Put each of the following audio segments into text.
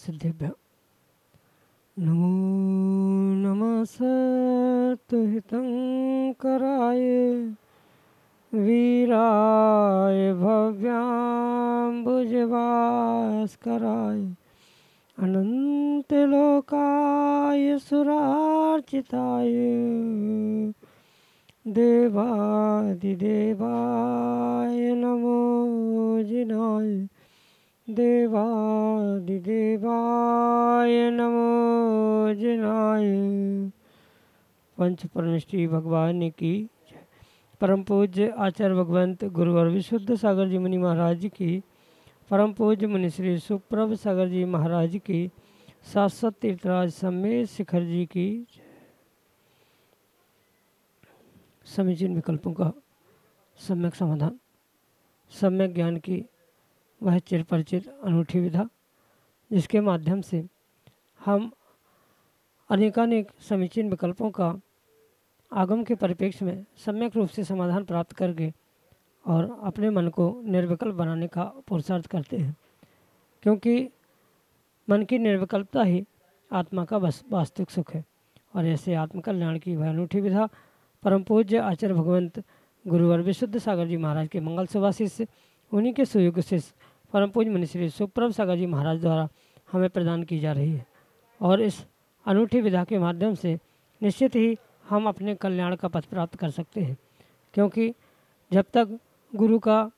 सिद्धिभ्य नमो नमः सत्हितंकराय वीराय भव्याम्बुजभास्कराय अनंतलोकाय सुरार्चिताय देवादिदेवाय नमो जिनाय देवादिदेवाय नमो जिनाय। पंच परमेष्ठी भगवान की जय। परम पूज्य आचार्य भगवंत गुरुवर विशुद्ध सागर जी मुनि महाराज की, परम पूज्य मुनि श्री सुप्रभ सागर जी महाराज की, शाश्वत तीर्थराज समेत शिखर जी की जय। समीचीन विकल्पों का सम्यक समाधान। सम्यक ज्ञान की वह चिरपरिचित अनूठी विधा जिसके माध्यम से हम अनेकानेक समीचीन विकल्पों का आगम के परिप्रेक्ष्य में सम्यक रूप से समाधान प्राप्त करके और अपने मन को निर्विकल्प बनाने का पुरुषार्थ करते हैं, क्योंकि मन की निर्विकल्पता ही आत्मा का वास्तविक सुख है। और ऐसे आत्मकल्याण की वह अनूठी विधा परम पूज्य आचार्य भगवंत गुरुवर विशुद्ध सागर जी महाराज के मंगल सुभाषिष उन्हीं के सुयुग शिष्य परम पूज्य मुनि श्री सुप्रभ सागर जी महाराज द्वारा हमें प्रदान की जा रही है। और इस अनूठी विधा के माध्यम से निश्चित ही हम अपने कल्याण का पथ प्राप्त कर सकते हैं, क्योंकि जब तक गुरु का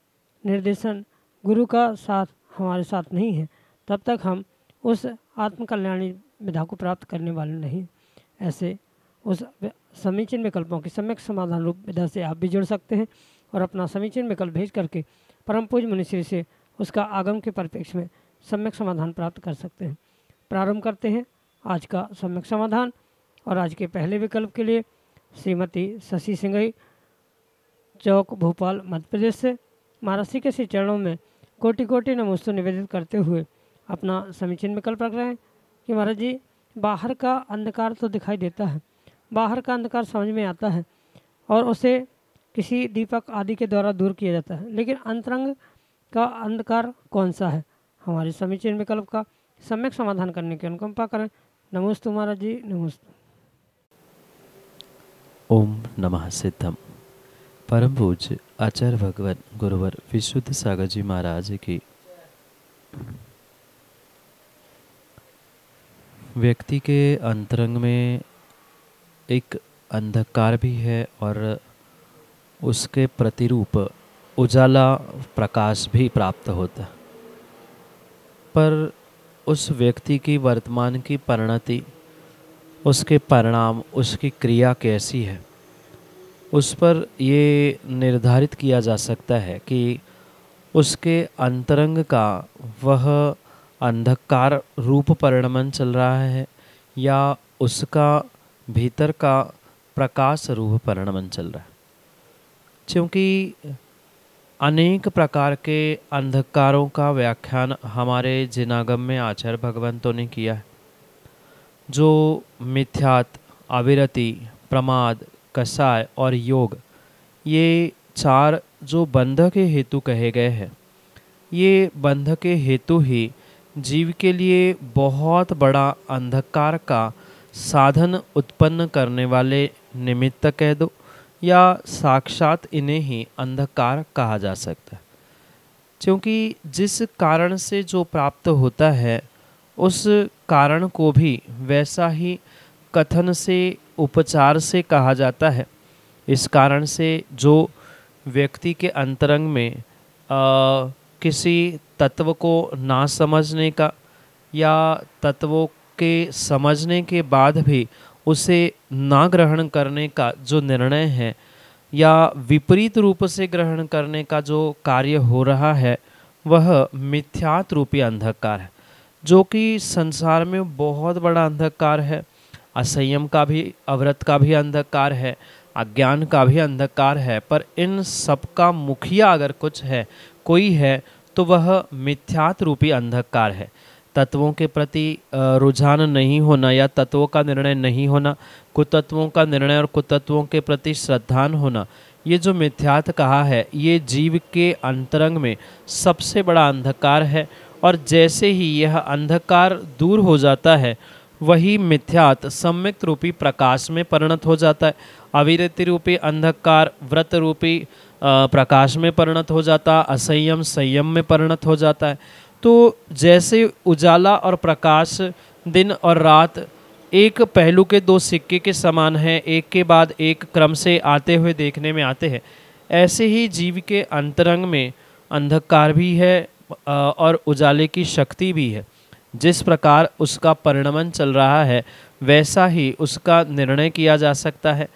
निर्देशन, गुरु का साथ हमारे साथ नहीं है, तब तक हम उस आत्मकल्याणी विधा को प्राप्त करने वाले नहीं। ऐसे उस समीचीन विकल्पों की सम्यक समाधान रूप विधा से आप भी जुड़ सकते हैं और अपना समीचीन विकल्प भेज करके परम पूज्य मुनिश्री से उसका आगम के परिप्रेक्ष्य में सम्यक समाधान प्राप्त कर सकते हैं। प्रारंभ करते हैं आज का सम्यक समाधान। और आज के पहले विकल्प के लिए श्रीमती शशि सिंघई, चौक, भोपाल, मध्य प्रदेश से महाराज श्री के श्री चरणों में कोटि कोटि नमोस्तु निवेदित करते हुए अपना समीचीन विकल्प रख रहे हैं कि महाराज जी, बाहर का अंधकार तो दिखाई देता है, बाहर का अंधकार समझ में आता है और उसे किसी दीपक आदि के द्वारा दूर किया जाता है, लेकिन अंतरंग का अंधकार कौन सा है? हमारे समीचीन विकल्प का सम्यक समाधान करने की अनुकंपा करें। नमोस्तु महाराज जी, नमोस्तु। ओम नमः सिद्धम। परम पूज्य आचार्य भगवत गुरुवर विशुद्ध सागर जी महाराज की। व्यक्ति के अंतरंग में एक अंधकार भी है और उसके प्रतिरूप उजाला प्रकाश भी प्राप्त होता है, पर उस व्यक्ति की वर्तमान की परिणति, उसके परिणाम, उसकी क्रिया कैसी है, उस पर ये निर्धारित किया जा सकता है कि उसके अंतरंग का वह अंधकार रूप परिणमन चल रहा है या उसका भीतर का प्रकाश रूप परिणमन चल रहा है। क्योंकि अनेक प्रकार के अंधकारों का व्याख्यान हमारे जिनागम में आचार्य भगवंतों ने किया है, जो मिथ्यात, अविरति, प्रमाद, कषाय और योग, ये चार जो बंध के हेतु कहे गए हैं, ये बंध के हेतु ही जीव के लिए बहुत बड़ा अंधकार का साधन उत्पन्न करने वाले निमित्त कह दो या साक्षात इन्हें ही अंधकार कहा जा सकता है। क्योंकि जिस कारण से जो प्राप्त होता है, उस कारण को भी वैसा ही कथन से, उपचार से कहा जाता है। इस कारण से जो व्यक्ति के अंतरंग में किसी तत्व को ना समझने का या तत्वों के समझने के बाद भी उसे ना ग्रहण करने का जो निर्णय है या विपरीत रूप से ग्रहण करने का जो कार्य हो रहा है, वह मिथ्यात रूपी अंधकार है, जो कि संसार में बहुत बड़ा अंधकार है। असंयम का भी, अव्रत का भी अंधकार है, अज्ञान का भी अंधकार है, पर इन सबका मुखिया अगर कुछ है, कोई है, तो वह मिथ्यात रूपी अंधकार है। तत्वों के प्रति रुझान नहीं होना या तत्वों का निर्णय नहीं होना, कुतत्वों का निर्णय और कुतत्वों के प्रति श्रद्धान होना, ये जो मिथ्यात कहा है, ये जीव के अंतरंग में सबसे बड़ा अंधकार है और जैसे ही यह अंधकार दूर हो जाता है, वही मिथ्यात सम्यक रूपी प्रकाश में परिणत हो जाता है। अविरति रूपी अंधकार व्रत रूपी प्रकाश में परिणत हो जाता है, असंयम संयम में परिणत हो जाता है। तो जैसे उजाला और प्रकाश, दिन और रात एक पहलू के दो सिक्के के समान हैं, एक के बाद एक क्रम से आते हुए देखने में आते हैं, ऐसे ही जीव के अंतरंग में अंधकार भी है और उजाले की शक्ति भी है। जिस प्रकार उसका परिणमन चल रहा है, वैसा ही उसका निर्णय किया जा सकता है।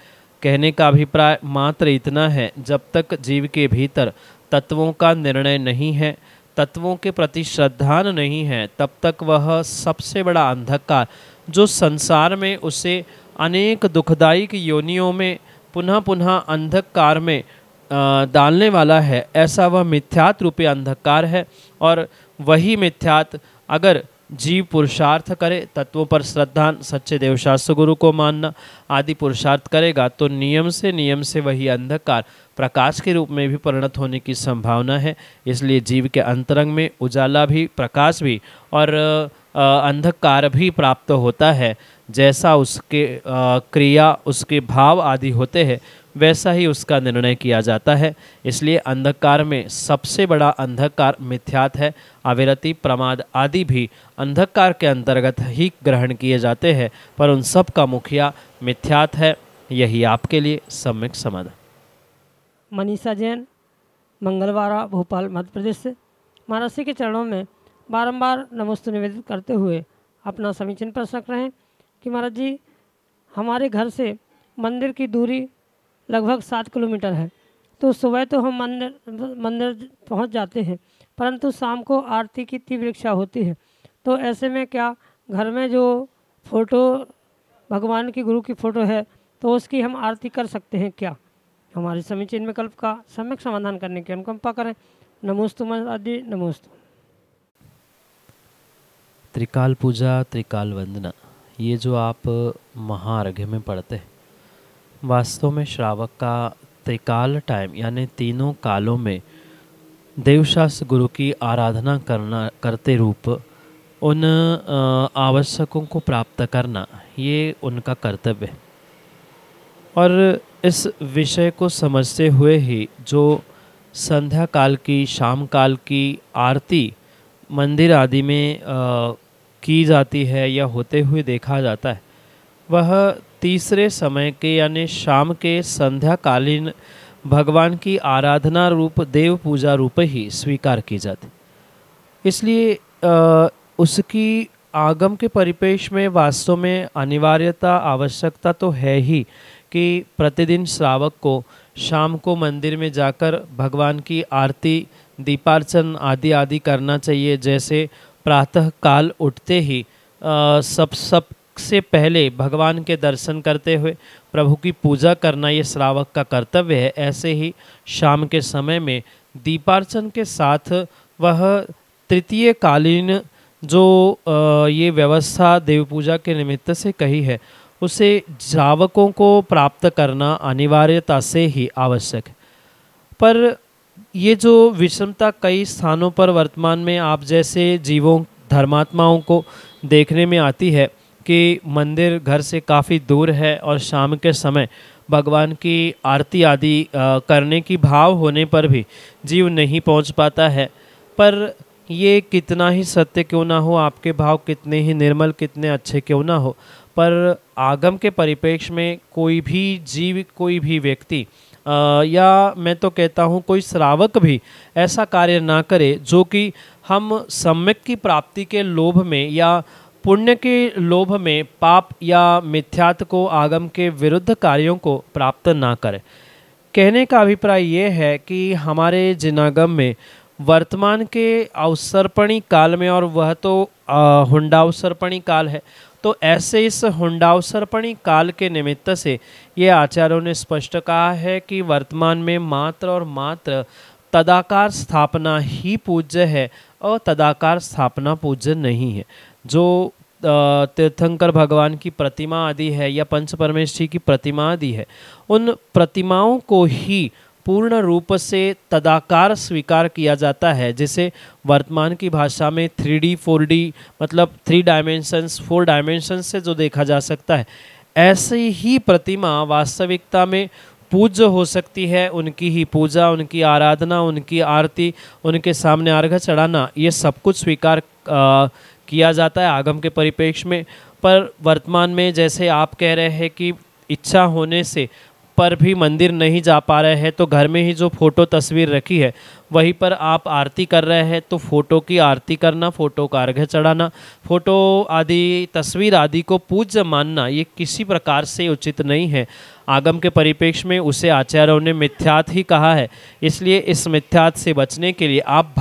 कहने का अभिप्राय मात्र इतना है, जब तक जीव के भीतर तत्वों का निर्णय नहीं है, तत्वों के प्रति श्रद्धा नहीं है, तब तक वह सबसे बड़ा अंधकार जो संसार में उसे अनेक दुखदायक योनियों में पुनः पुनः अंधकार में डालने वाला है, ऐसा वह मिथ्यात रूपी अंधकार है। और वही मिथ्यात अगर जीव पुरुषार्थ करे, तत्वों पर श्रद्धा, सच्चे देवशास्त्र गुरु को मानना आदि पुरुषार्थ करेगा, तो नियम से वही अंधकार प्रकाश के रूप में भी परिणत होने की संभावना है। इसलिए जीव के अंतरंग में उजाला भी, प्रकाश भी और अंधकार भी प्राप्त होता है। जैसा उसके क्रिया, उसके भाव आदि होते हैं, वैसा ही उसका निर्णय किया जाता है। इसलिए अंधकार में सबसे बड़ा अंधकार मिथ्यात है। अविरति, प्रमाद आदि भी अंधकार के अंतर्गत ही ग्रहण किए जाते हैं, पर उन सब का मुखिया मिथ्यात है। यही आपके लिए सम्यक समाधान। मनीषा जैन, मंगलवारा, भोपाल, मध्य प्रदेश से महाराज के चरणों में बारंबार नमोस्तु निवेदित करते हुए अपना समीचीन प्रश्न रख रहे हैं कि महाराज जी, हमारे घर से मंदिर की दूरी लगभग 7 किलोमीटर है, तो सुबह तो हम मंदिर पहुंच जाते हैं, परंतु शाम को आरती की तीव्र इच्छा होती है। तो ऐसे में क्या घर में जो फोटो, भगवान की, गुरु की फ़ोटो है, तो उसकी हम आरती कर सकते हैं क्या? हमारे समीचीन विकल्प का सम्यक समाधान करने की अनुकंपा करें। नमोस्तु महाराज जी, नमोस्तु। त्रिकाल पूजा, त्रिकाल वंदना, ये जो आप महाअर्घ्य में पढ़ते हैं, वास्तव में श्रावक का त्रिकाल टाइम यानी तीनों कालों में देवशास्त्र गुरु की आराधना करते रूप उन आवश्यकों को प्राप्त करना, ये उनका कर्तव्य है। और इस विषय को समझते हुए ही जो संध्या काल की, शाम काल की आरती मंदिर आदि में की जाती है या होते हुए देखा जाता है, वह तीसरे समय के यानी शाम के संध्याकालीन भगवान की आराधना रूप, देव पूजा रूप ही स्वीकार की जाती। इसलिए उसकी आगम के परिपेक्ष में वास्तव में अनिवार्यता, आवश्यकता तो है ही कि प्रतिदिन श्रावक को शाम को मंदिर में जाकर भगवान की आरती, दीपार्चन आदि आदि करना चाहिए। जैसे प्रातः काल उठते ही सबसे पहले भगवान के दर्शन करते हुए प्रभु की पूजा करना ये श्रावक का कर्तव्य है, ऐसे ही शाम के समय में दीपार्चन के साथ वह तृतीय कालीन जो ये व्यवस्था देव पूजा के निमित्त से कही है, उसे श्रावकों को प्राप्त करना अनिवार्यता से ही आवश्यक है। पर ये जो विषमता कई स्थानों पर वर्तमान में आप जैसे जीवों, धर्मात्माओं को देखने में आती है कि मंदिर घर से काफ़ी दूर है और शाम के समय भगवान की आरती आदि करने की भाव होने पर भी जीव नहीं पहुंच पाता है। पर ये कितना ही सत्य क्यों ना हो, आपके भाव कितने ही निर्मल, कितने अच्छे क्यों ना हो, पर आगम के परिप्रेक्ष्य में कोई भी जीव, कोई भी व्यक्ति या मैं तो कहता हूँ कोई श्रावक भी ऐसा कार्य ना करे जो कि हम सम्यक की प्राप्ति के लोभ में या पुण्य के लोभ में पाप या मिथ्यात को, आगम के विरुद्ध कार्यों को प्राप्त ना करें। कहने का अभिप्राय ये है कि हमारे जिनागम में वर्तमान के अवसर्पणी काल में, और वह तो हुंडावसर्पणी काल है, तो ऐसे इस हुंडावसर्पणी काल के निमित्त से ये आचार्यों ने स्पष्ट कहा है कि वर्तमान में मात्र और मात्र तदाकार स्थापना ही पूज्य है और तदाकार स्थापना पूज्य नहीं है। जो तीर्थंकर भगवान की प्रतिमा आदि है या पंच परमेश्वरी की प्रतिमा आदि है, उन प्रतिमाओं को ही पूर्ण रूप से तदाकार स्वीकार किया जाता है, जिसे वर्तमान की भाषा में 3D 4D मतलब 3 डायमेंशंस 4 डायमेंशंस से जो देखा जा सकता है, ऐसी ही प्रतिमा वास्तविकता में पूज्य हो सकती है। उनकी ही पूजा, उनकी आराधना, उनकी आरती, उनके सामने अर्घ्य चढ़ाना, ये सब कुछ स्वीकार किया जाता है आगम के परिप्रेक्ष्य में। पर वर्तमान में जैसे आप कह रहे हैं कि इच्छा होने से पर भी मंदिर नहीं जा पा रहे हैं, तो घर में ही जो फ़ोटो तस्वीर रखी है वहीं पर आप आरती कर रहे हैं, तो फ़ोटो की आरती करना, फ़ोटो का अर्घ्य चढ़ाना, फ़ोटो आदि तस्वीर आदि को पूज्य मानना, ये किसी प्रकार से उचित नहीं है। आगम के परिप्रेक्ष्य में उसे आचार्यों ने मिथ्यात ही कहा है। इसलिए इस मिथ्यात से बचने के लिए आप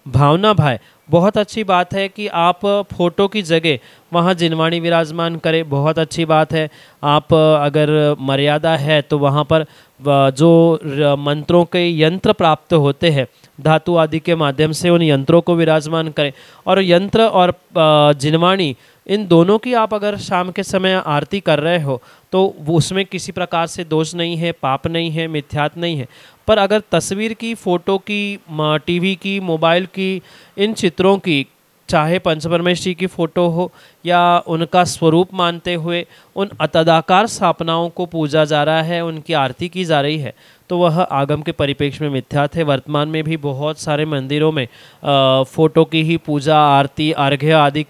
भावना भाई, बहुत अच्छी बात है कि आप फ़ोटो की जगह वहाँ जिनवाणी विराजमान करें, बहुत अच्छी बात है। आप अगर मर्यादा है तो वहाँ पर जो मंत्रों के यंत्र प्राप्त होते हैं धातु आदि के माध्यम से, उन यंत्रों को विराजमान करें। और यंत्र और जिनवाणी, इन दोनों की आप अगर शाम के समय आरती कर रहे हो तो उसमें किसी प्रकार से दोष नहीं है, पाप नहीं है, मिथ्यात नहीं है। पर अगर तस्वीर की, फ़ोटो की, टीवी की, मोबाइल की, इन चित्रों की, चाहे पंचपरमेश्वरी की फ़ोटो हो या उनका स्वरूप मानते हुए उन अतदाकार स्थापनाओं को पूजा जा रहा है, उनकी आरती की जा रही है, तो वह आगम के परिप्रेक्ष्य में मिथ्यात है। वर्तमान में भी बहुत सारे मंदिरों में फ़ोटो की ही पूजा, आरती, अर्घ्य आदि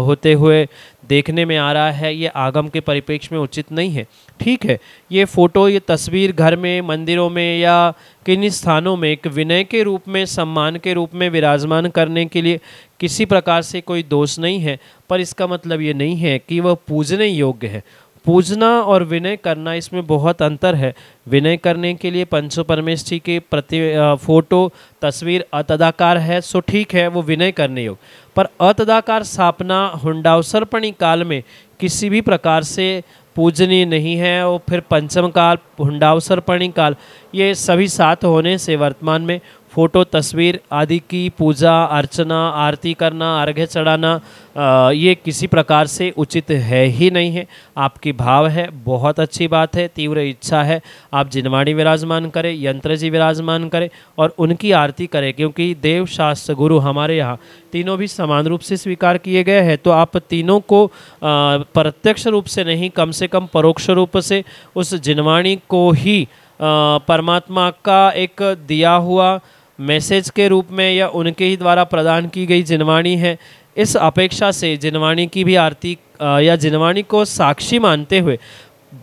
होते हुए देखने में आ रहा है। ये आगम के परिप्रेक्ष्य में उचित नहीं है। ठीक है, ये फ़ोटो, ये तस्वीर घर में, मंदिरों में या किन्हीं स्थानों में एक विनय के रूप में, सम्मान के रूप में विराजमान करने के लिए किसी प्रकार से कोई दोष नहीं है। पर इसका मतलब ये नहीं है कि वह पूजने योग्य है। पूजना और विनय करना, इसमें बहुत अंतर है। विनय करने के लिए पंचो परमेष्ठी के प्रति फ़ोटो तस्वीर अतदाकार है सो ठीक है, वो विनय करने योग्य। पर अतदाकार स्थापना हुंडावसर्पणी काल में किसी भी प्रकार से पूजनीय नहीं है। और फिर पंचम काल, हुंडावसर्पणी काल, ये सभी साथ होने से वर्तमान में फ़ोटो तस्वीर आदि की पूजा अर्चना, आरती करना, अर्घ्य चढ़ाना ये किसी प्रकार से उचित है ही नहीं है। आपकी भाव है, बहुत अच्छी बात है, तीव्र इच्छा है, आप जिनवाणी विराजमान करें, यंत्र जी विराजमान करें और उनकी आरती करें। क्योंकि देव शास्त्र गुरु हमारे यहाँ तीनों भी समान रूप से स्वीकार किए गए हैं, तो आप तीनों को प्रत्यक्ष रूप से नहीं, कम से कम परोक्ष रूप से उस जिनवाणी को ही परमात्मा का एक दिया हुआ मैसेज के रूप में या उनके ही द्वारा प्रदान की गई जिनवाणी है, इस अपेक्षा से जिनवाणी की भी आरती या जिनवाणी को साक्षी मानते हुए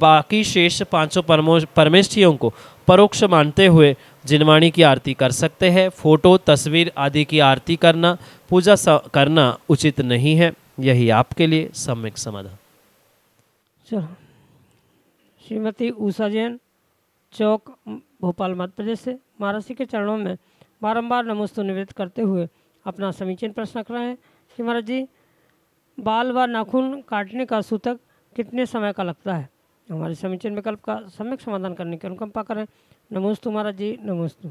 बाकी शेष पांचों परमेष्ठियों को परोक्ष मानते हुए जिनवाणी की आरती कर सकते हैं। फ़ोटो तस्वीर आदि की आरती करना, पूजा करना उचित नहीं है। यही आपके लिए सम्यक समाधान। चलो, श्रीमती उषा जैन, चौक, भोपाल, मध्य प्रदेश से महाराज जी के चरणों में बारंबार नमोस्तु निवेदित करते हुए अपना समीचीन प्रश्न रख रहे हैं कि महाराज जी, बाल व नाखून काटने का सूतक कितने समय का लगता है? हमारे समीचीन विकल्प का सम्यक समाधान करने की अनुकंपा करें। नमोस्तु महाराज जी, नमोस्तु।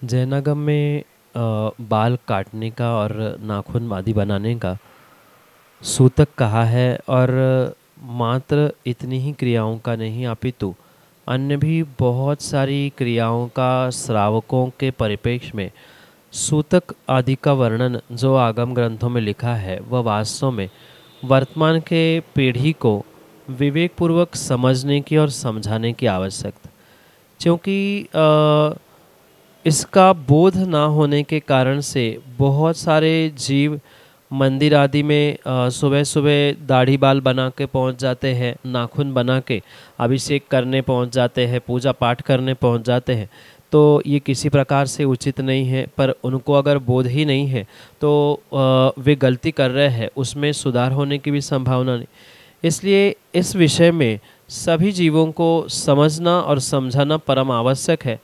जैनागम में बाल काटने का और नाखून आदि बनाने का सूतक कहा है, और मात्र इतनी ही क्रियाओं का नहीं अपितु अन्य भी बहुत सारी क्रियाओं का श्रावकों के परिप्रेक्ष्य में सूतक आदि का वर्णन जो आगम ग्रंथों में लिखा है, वह वास्तव में वर्तमान के पीढ़ी को विवेकपूर्वक समझने की और समझाने की आवश्यकता, क्योंकि इसका बोध ना होने के कारण से बहुत सारे जीव मंदिर आदि में सुबह सुबह दाढ़ी बाल बना के पहुँच जाते हैं, नाखून बना के अभिषेक करने पहुँच जाते हैं, पूजा पाठ करने पहुँच जाते हैं। तो ये किसी प्रकार से उचित नहीं है। पर उनको अगर बोध ही नहीं है तो वे गलती कर रहे हैं, उसमें सुधार होने की भी संभावना नहीं। इसलिए इस विषय में सभी जीवों को समझना और समझाना परम आवश्यक है।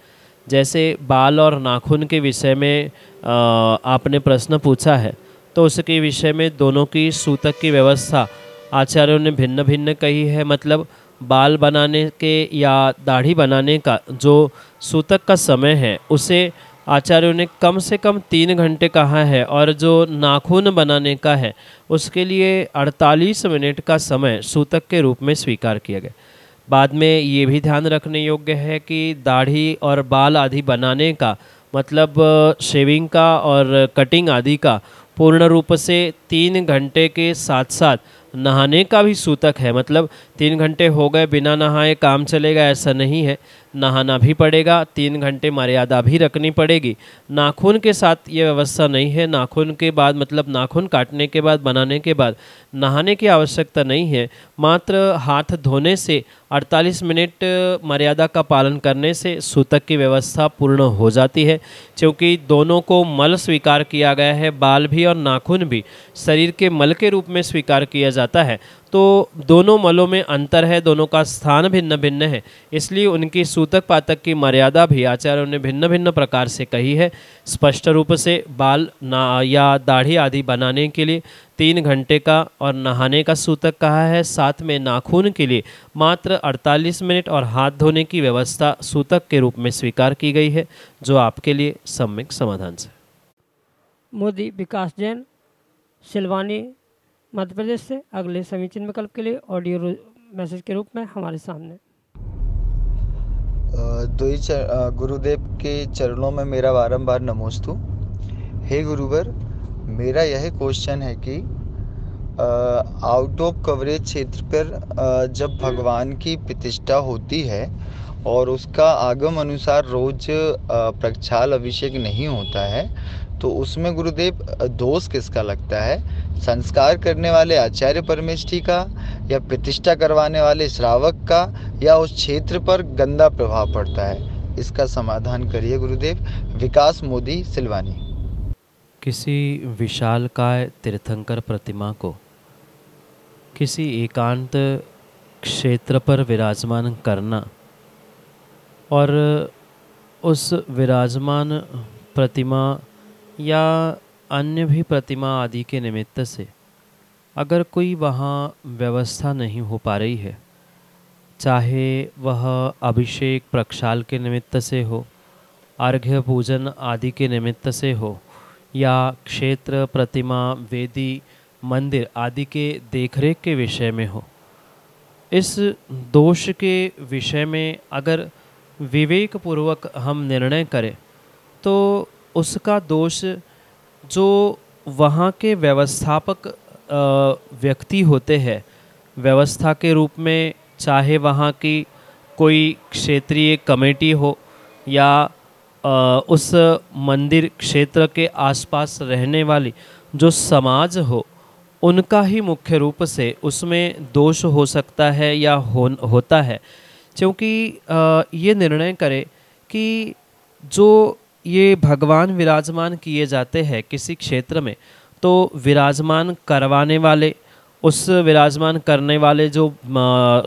जैसे बाल और नाखून के विषय में आपने प्रश्न पूछा है, तो उसके विषय में दोनों की सूतक की व्यवस्था आचार्यों ने भिन्न भिन्न कही है। मतलब बाल बनाने के या दाढ़ी बनाने का जो सूतक का समय है, उसे आचार्यों ने कम से कम 3 घंटे कहा है, और जो नाखून बनाने का है उसके लिए 48 मिनट का समय सूतक के रूप में स्वीकार किया गया। बाद में ये भी ध्यान रखने योग्य है कि दाढ़ी और बाल आदि बनाने का मतलब शेविंग का और कटिंग आदि का पूर्ण रूप से 3 घंटे के साथ साथ नहाने का भी सूतक है। मतलब 3 घंटे हो गए बिना नहाए काम चलेगा ऐसा नहीं है, नहाना भी पड़ेगा, 3 घंटे मर्यादा भी रखनी पड़ेगी। नाखून के साथ ये व्यवस्था नहीं है, नाखून के बाद मतलब नाखून काटने के बाद बनाने के बाद नहाने की आवश्यकता नहीं है। मात्र हाथ धोने से 48 मिनट मर्यादा का पालन करने से सूतक की व्यवस्था पूर्ण हो जाती है। क्योंकि दोनों को मल स्वीकार किया गया है, बाल भी और नाखून भी शरीर के मल के रूप में स्वीकार किया जाता है, तो दोनों मलों में अंतर है, दोनों का स्थान भिन्न भिन्न है, इसलिए उनकी सूतक पातक की मर्यादा भी आचार्यों ने भिन्न भिन्न प्रकार से कही है। स्पष्ट रूप से बाल या दाढ़ी आदि बनाने के लिए 3 घंटे का और नहाने का सूतक कहा है। साथ में नाखून के लिए मात्र 48 मिनट और हाथ धोने की व्यवस्था सूतक के रूप में स्वीकार की गई है, जो आपके लिए सम्यक समाधान से। मोदी विकास जैन, सिलवानी, मध्य प्रदेश से अगले समीचीन विकल्प के लिए ऑडियो मैसेज के रूप में हमारे सामने। गुरुदेव के चरणों में मेरा बारंबार नमोस्तु। हे गुरुवर, मेरा यह क्वेश्चन है कि आउट ऑफ कवरेज क्षेत्र पर जब भगवान की प्रतिष्ठा होती है और उसका आगम अनुसार रोज प्रक्षाल अभिषेक नहीं होता है, तो उसमें गुरुदेव दोष किसका लगता है? संस्कार करने वाले आचार्य परमेष्ठी का, या प्रतिष्ठा करवाने वाले श्रावक का, या उस क्षेत्र पर गंदा प्रभाव पड़ता है? इसका समाधान करिए गुरुदेव। विकास मोदी, सिलवानी। किसी विशालकाय तीर्थंकर प्रतिमा को किसी एकांत क्षेत्र पर विराजमान करना और उस विराजमान प्रतिमा या अन्य भी प्रतिमा आदि के निमित्त से अगर कोई वहाँ व्यवस्था नहीं हो पा रही है, चाहे वह अभिषेक प्रक्षाल के निमित्त से हो, अर्घ्य पूजन आदि के निमित्त से हो, या क्षेत्र प्रतिमा वेदी मंदिर आदि के देखरेख के विषय में हो, इस दोष के विषय में अगर विवेक पूर्वक हम निर्णय करें तो उसका दोष जो वहाँ के व्यवस्थापक व्यक्ति होते हैं, व्यवस्था के रूप में, चाहे वहाँ की कोई क्षेत्रीय कमेटी हो या उस मंदिर क्षेत्र के आसपास रहने वाली जो समाज हो, उनका ही मुख्य रूप से उसमें दोष हो सकता है या होता है। क्योंकि ये निर्णय करे कि जो ये भगवान विराजमान किए जाते हैं किसी क्षेत्र में, तो विराजमान करवाने वाले, उस विराजमान करने वाले जो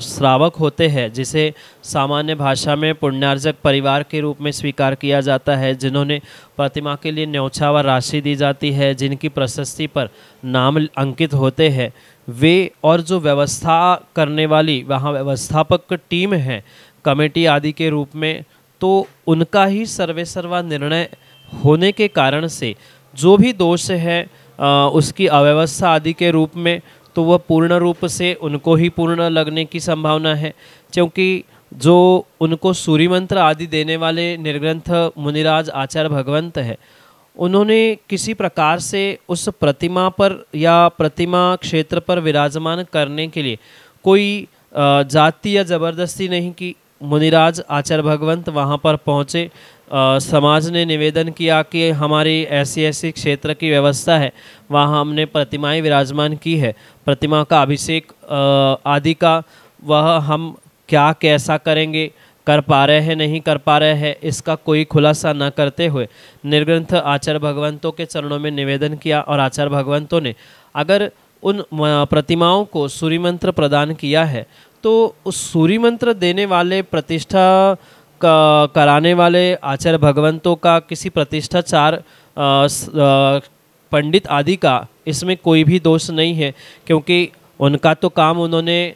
श्रावक होते हैं, जिसे सामान्य भाषा में पुण्यार्जक परिवार के रूप में स्वीकार किया जाता है, जिन्होंने प्रतिमा के लिए न्यौछावर राशि दी जाती है, जिनकी प्रशस्ति पर नाम अंकित होते हैं, वे और जो व्यवस्था करने वाली वहाँ व्यवस्थापक टीम है कमेटी आदि के रूप में, तो उनका ही सर्वेसर्वा निर्णय होने के कारण से जो भी दोष है उसकी अव्यवस्था आदि के रूप में, तो वह पूर्ण रूप से उनको ही पूर्ण लगने की संभावना है। क्योंकि जो उनको सूर्य मंत्र आदि देने वाले निर्ग्रंथ मुनिराज आचार्य भगवंत है, उन्होंने किसी प्रकार से उस प्रतिमा पर या प्रतिमा क्षेत्र पर विराजमान करने के लिए कोई जाति या ज़बरदस्ती नहीं की। मुनिराज आचार्य भगवंत वहाँ पर पहुँचे, समाज ने निवेदन किया कि हमारी ऐसी ऐसी क्षेत्र की व्यवस्था है, वहाँ हमने प्रतिमाएं विराजमान की है, प्रतिमा का अभिषेक आदि का वह हम क्या कैसा करेंगे, कर पा रहे हैं नहीं कर पा रहे हैं, इसका कोई खुलासा न करते हुए निर्ग्रंथ आचार्य भगवंतों के चरणों में निवेदन किया। और आचार्य भगवंतों ने अगर उन प्रतिमाओं को सूर्य मंत्र प्रदान किया है, तो उस सूर्य मंत्र देने वाले, प्रतिष्ठा कराने वाले आचार्य भगवंतों का, किसी प्रतिष्ठाचार पंडित आदि का इसमें कोई भी दोष नहीं है, क्योंकि उनका तो काम उन्होंने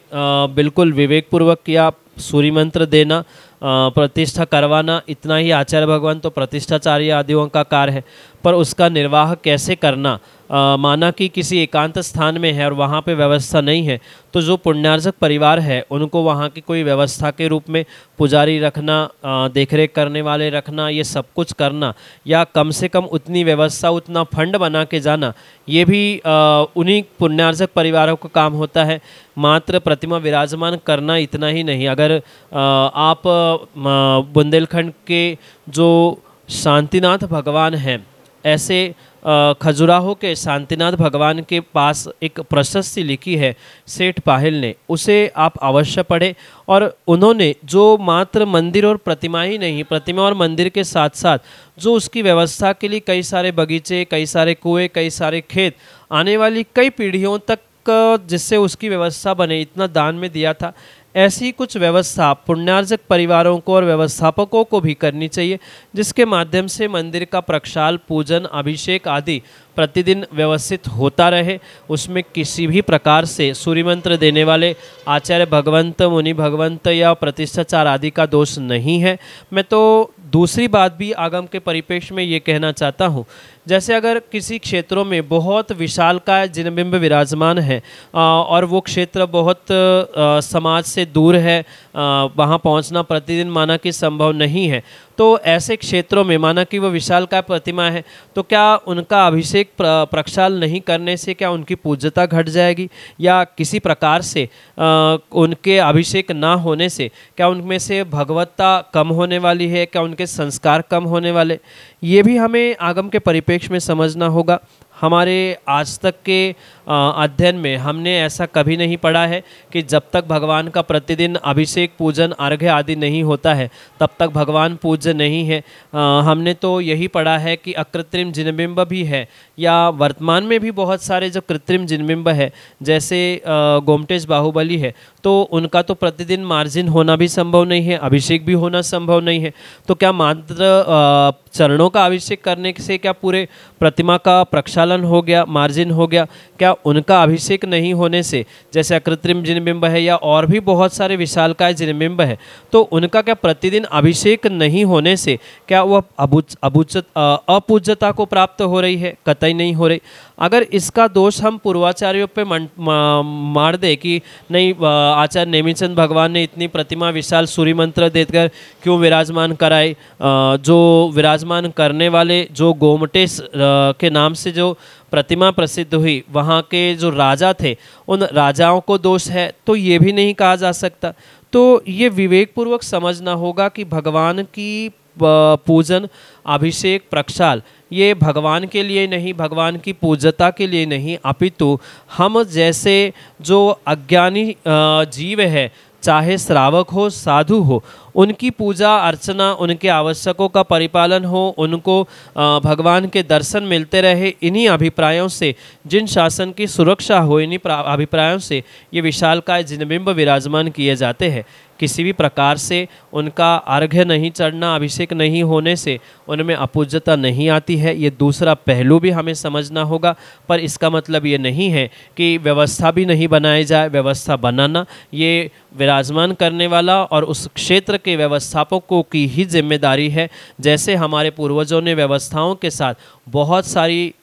बिल्कुल विवेकपूर्वक किया। सूर्य मंत्र देना, प्रतिष्ठा करवाना, इतना ही आचार्य भगवान तो प्रतिष्ठाचार्य आदियों का कार्य है। पर उसका निर्वाह कैसे करना, माना कि किसी एकांत स्थान में है और वहाँ पे व्यवस्था नहीं है, तो जो पुण्यार्जक परिवार है उनको वहाँ की कोई व्यवस्था के रूप में पुजारी रखना, देखरेख करने वाले रखना, ये सब कुछ करना, या कम से कम उतनी व्यवस्था, उतना फंड बना के जाना, ये भी उन्हीं पुण्यार्जक परिवारों का काम होता है। मात्र प्रतिमा विराजमान करना इतना ही नहीं। अगर आप बुंदेलखंड के जो शांतिनाथ भगवान हैं, ऐसे खजुराहो के शांतिनाथ भगवान के पास एक प्रशस्ति लिखी है सेठ पाहिल ने, उसे आप अवश्य पढ़ें। और उन्होंने जो मात्र मंदिर और प्रतिमा ही नहीं, प्रतिमा और मंदिर के साथ साथ जो उसकी व्यवस्था के लिए कई सारे बगीचे, कई सारे कुएं, कई सारे खेत, आने वाली कई पीढ़ियों तक जिससे उसकी व्यवस्था बने, इतना दान में दिया था। ऐसी कुछ व्यवस्था पुण्यार्जक परिवारों को और व्यवस्थापकों को भी करनी चाहिए, जिसके माध्यम से मंदिर का प्रक्षाल, पूजन, अभिषेक आदि प्रतिदिन व्यवस्थित होता रहे। उसमें किसी भी प्रकार से सूर्य मंत्र देने वाले आचार्य भगवंत, मुनि भगवंत या प्रतिष्ठाचार आदि का दोष नहीं है। मैं तो दूसरी बात भी आगम के परिप्रेक्ष्य में ये कहना चाहता हूँ, जैसे अगर किसी क्षेत्रों में बहुत विशालकाय जिनबिंब विराजमान है और वो क्षेत्र बहुत समाज से दूर है, वहाँ पहुँचना प्रतिदिन माना कि संभव नहीं है, तो ऐसे क्षेत्रों में माना कि वो विशालकाय प्रतिमा है, तो क्या उनका अभिषेक प्रक्षाल नहीं करने से क्या उनकी पूज्यता घट जाएगी, या किसी प्रकार से उनके अभिषेक ना होने से क्या उनमें से भगवत्ता कम होने वाली है, क्या उनके संस्कार कम होने वाले, ये भी हमें आगम के परिप्रेक्ष्य में समझना होगा। हमारे आज तक के अध्ययन में हमने ऐसा कभी नहीं पढ़ा है कि जब तक भगवान का प्रतिदिन अभिषेक, पूजन, अर्घ्य आदि नहीं होता है तब तक भगवान पूज्य नहीं है। हमने तो यही पढ़ा है कि अकृत्रिम जिनबिंब भी है, या वर्तमान में भी बहुत सारे जो कृत्रिम जिनबिंब है, जैसे गोमटेश बाहुबली है, तो उनका तो प्रतिदिन मार्जिन होना भी संभव नहीं है, अभिषेक भी होना संभव नहीं है। तो क्या मात्र चरणों का अभिषेक करने से क्या पूरे प्रतिमा का प्रक्षालन हो गया, मार्जिन हो गया? क्या उनका अभिषेक नहीं होने से, जैसे अकृत्रिम जिनबिंब है या और भी बहुत सारे विशालकाय जिनबिंब है, तो उनका क्या प्रतिदिन अभिषेक नहीं होने से क्या वह अपूज्यता को प्राप्त हो रही है? कतई नहीं हो रही। अगर इसका दोष हम पूर्वाचार्यों पे मार दे कि नहीं, आचार्य नेमिचंद भगवान ने इतनी प्रतिमा विशाल सूर्य मंत्र देकर क्यों विराजमान कराई, जो विराजमान करने वाले जो गोमटेश के नाम से जो प्रतिमा प्रसिद्ध हुई, वहाँ के जो राजा थे उन राजाओं को दोष है, तो ये भी नहीं कहा जा सकता। तो ये विवेकपूर्वक समझना होगा कि भगवान की पूजन, अभिषेक, प्रक्षाल ये भगवान के लिए नहीं, भगवान की पूज्यता के लिए नहीं, अपितु हम जैसे जो अज्ञानी जीव है, चाहे श्रावक हो, साधु हो, उनकी पूजा अर्चना, उनके आवश्यकों का परिपालन हो, उनको भगवान के दर्शन मिलते रहे, इन्हीं अभिप्रायों से, जिन शासन की सुरक्षा हो, इन्हीं अभिप्रायों से ये विशालकाय जिनबिंब विराजमान किए जाते हैं। किसी भी प्रकार से उनका अर्घ्य नहीं चढ़ना, अभिषेक नहीं होने से उनमें अपूज्यता नहीं आती है। ये दूसरा पहलू भी हमें समझना होगा। पर इसका मतलब ये नहीं है कि व्यवस्था भी नहीं बनाई जाए। व्यवस्था बनाना ये विराजमान करने वाला और उस क्षेत्र के व्यवस्थापकों की ही जिम्मेदारी है। जैसे हमारे पूर्वजों ने व्यवस्थाओं के साथ बहुत सारी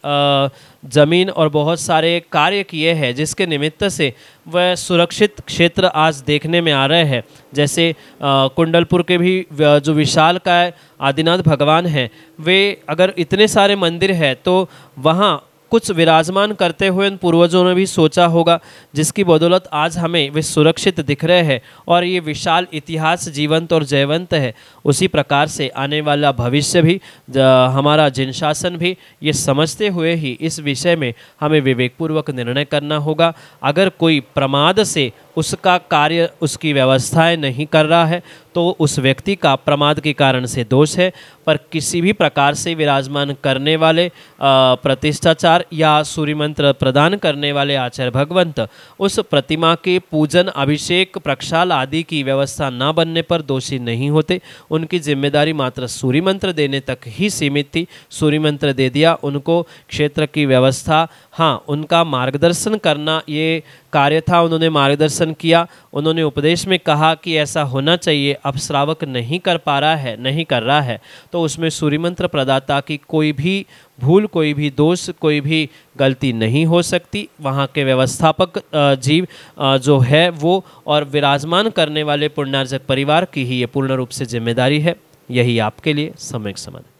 ज़मीन और बहुत सारे कार्य किए हैं, जिसके निमित्त से वह सुरक्षित क्षेत्र आज देखने में आ रहे हैं। जैसे कुंडलपुर के भी जो विशालकाय आदिनाथ भगवान हैं, वे अगर इतने सारे मंदिर हैं तो वहाँ कुछ विराजमान करते हुए उन पूर्वजों ने भी सोचा होगा, जिसकी बदौलत आज हमें वे सुरक्षित दिख रहे हैं और ये विशाल इतिहास जीवंत और जयवंत है। उसी प्रकार से आने वाला भविष्य भी, हमारा जिन शासन भी, ये समझते हुए ही इस विषय में हमें विवेकपूर्वक निर्णय करना होगा। अगर कोई प्रमाद से उसका कार्य, उसकी व्यवस्थाएं नहीं कर रहा है तो उस व्यक्ति का प्रमाद के कारण से दोष है। पर किसी भी प्रकार से विराजमान करने वाले प्रतिष्ठाचार या सूर्य मंत्र प्रदान करने वाले आचार्य भगवंत उस प्रतिमा के पूजन, अभिषेक, प्रक्षाल आदि की व्यवस्था न बनने पर दोषी नहीं होते। उनकी जिम्मेदारी मात्र सूर्य मंत्र देने तक ही सीमित थी। सूर्य मंत्र दे दिया, उनको क्षेत्र की व्यवस्था, हाँ, उनका मार्गदर्शन करना ये कार्य था उन्होंने मार्गदर्शन किया, उन्होंने उपदेश में कहा कि ऐसा होना चाहिए, अब श्रावक नहीं कर पा रहा है, नहीं कर रहा है, तो उसमें सूर्य मंत्र प्रदाता की कोई भी भूल, कोई भी दोष, कोई भी गलती नहीं हो सकती। वहाँ के व्यवस्थापक जीव जो है वो और विराजमान करने वाले पुण्यार्जक परिवार की ही ये पूर्ण रूप से जिम्मेदारी है। यही आपके लिए सम्यक समाधान।